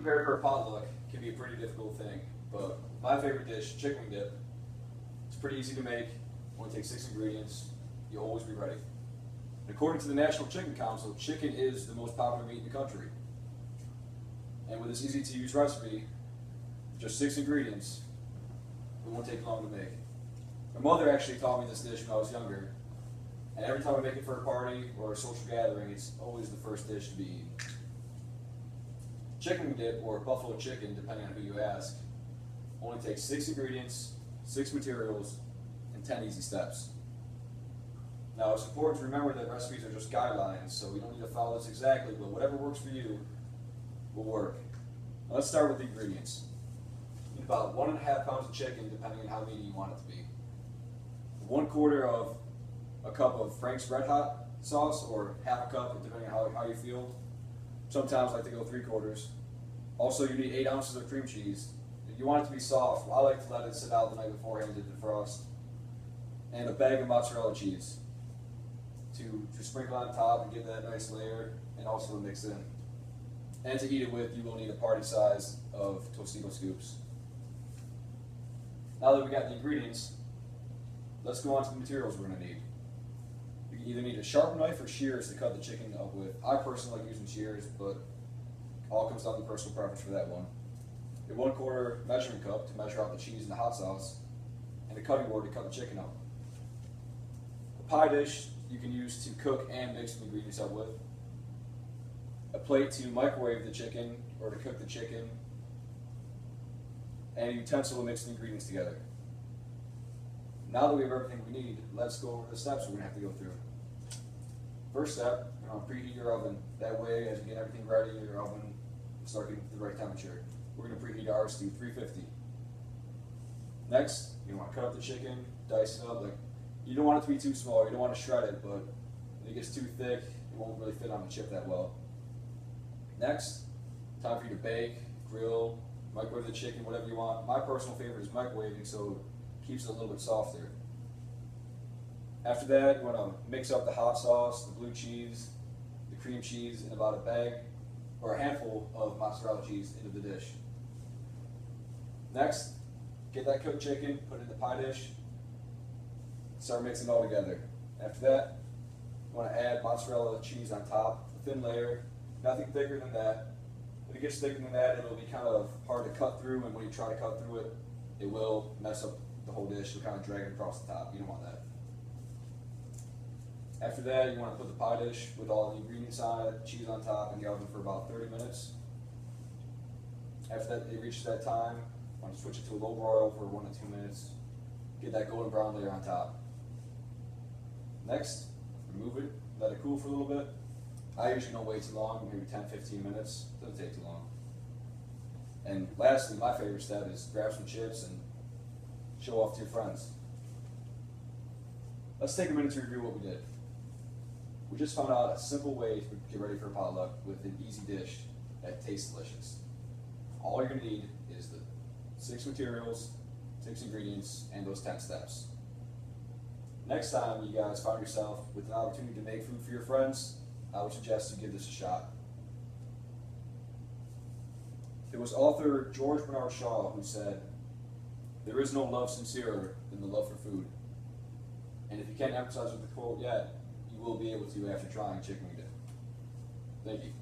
prepared for a potluck can be a pretty difficult thing, but my favorite dish, chicken wing dip, it's pretty easy to make. Only takes 6 ingredients. You'll always be ready. According to the National Chicken Council, chicken is the most popular meat in the country. And with this easy to use recipe, just 6 ingredients, it won't take long to make. My mother actually taught me this dish when I was younger, and every time I make it for a party or a social gathering, it's always the first dish to be eaten. Chicken wing dip, or buffalo chicken, depending on who you ask, only takes 6 ingredients, 6 materials, and 10 easy steps. Now, it's important to remember that recipes are just guidelines, so we don't need to follow this exactly, but whatever works for you will work. Now, let's start with the ingredients. You need about 1.5 pounds of chicken, depending on how meaty you want it to be. 1/4 of a cup of Frank's Red Hot sauce, or half a cup, depending on how you feel. Sometimes I like to go 3/4. Also, you need 8 ounces of cream cheese. If you want it to be soft, I like to let it sit out the night beforehand to defrost. And a bag of mozzarella cheese to sprinkle on top and give that nice layer, and also to mix in. And to eat it with, you will need a party size of Tostito scoops. Now that we got the ingredients, let's go on to the materials we're going to need. You either need a sharp knife or shears to cut the chicken up with. I personally like using shears, but all comes down to personal preference for that one. A 1/4 measuring cup to measure out the cheese and the hot sauce, and a cutting board to cut the chicken up. A pie dish you can use to cook and mix the ingredients up with. A plate to microwave the chicken or to cook the chicken, and a utensil to mix the ingredients together. Now that we have everything we need, let's go over the steps we're going to have to go through. First step, you're going to preheat your oven. That way, as you get everything ready, your oven will start getting to the right temperature. We're going to preheat ours to 350. Next, you want to cut up the chicken, dice it up. You don't want it to be too small, you don't want to shred it, but if it gets too thick, it won't really fit on the chip that well. Next, time for you to bake, grill, microwave the chicken, whatever you want. My personal favorite is microwaving, so it keeps it a little bit softer. After that, you want to mix up the hot sauce, the blue cheese, the cream cheese, and about a bag or a handful of mozzarella cheese into the dish. Next, get that cooked chicken, put it in the pie dish, start mixing it all together. After that, you want to add mozzarella cheese on top, a thin layer, nothing thicker than that. If it gets thicker than that, it'll be kind of hard to cut through, and when you try to cut through it, it will mess up the whole dish. You'll kind of drag it across the top. You don't want that. After that, you want to put the pie dish with all the ingredients on it, cheese on top, in the oven for about 30 minutes. After that, it reaches that time, you want to switch it to a low broil for 1 to 2 minutes. Get that golden brown layer on top. Next, remove it, let it cool for a little bit. I usually don't wait too long, maybe 10-15 minutes. Doesn't take too long. And lastly, my favorite step is grab some chips and show off to your friends. Let's take a minute to review what we did. We just found out a simple way to get ready for a potluck with an easy dish that tastes delicious. All you're going to need is the 6 materials, 6 ingredients, and those 10 steps. Next time you guys find yourself with an opportunity to make food for your friends, I would suggest you give this a shot. It was author George Bernard Shaw who said, "There is no love sincerer than the love for food." And if you can't emphasize with the quote yet, you will be able to after trying chicken wing dip. Thank you.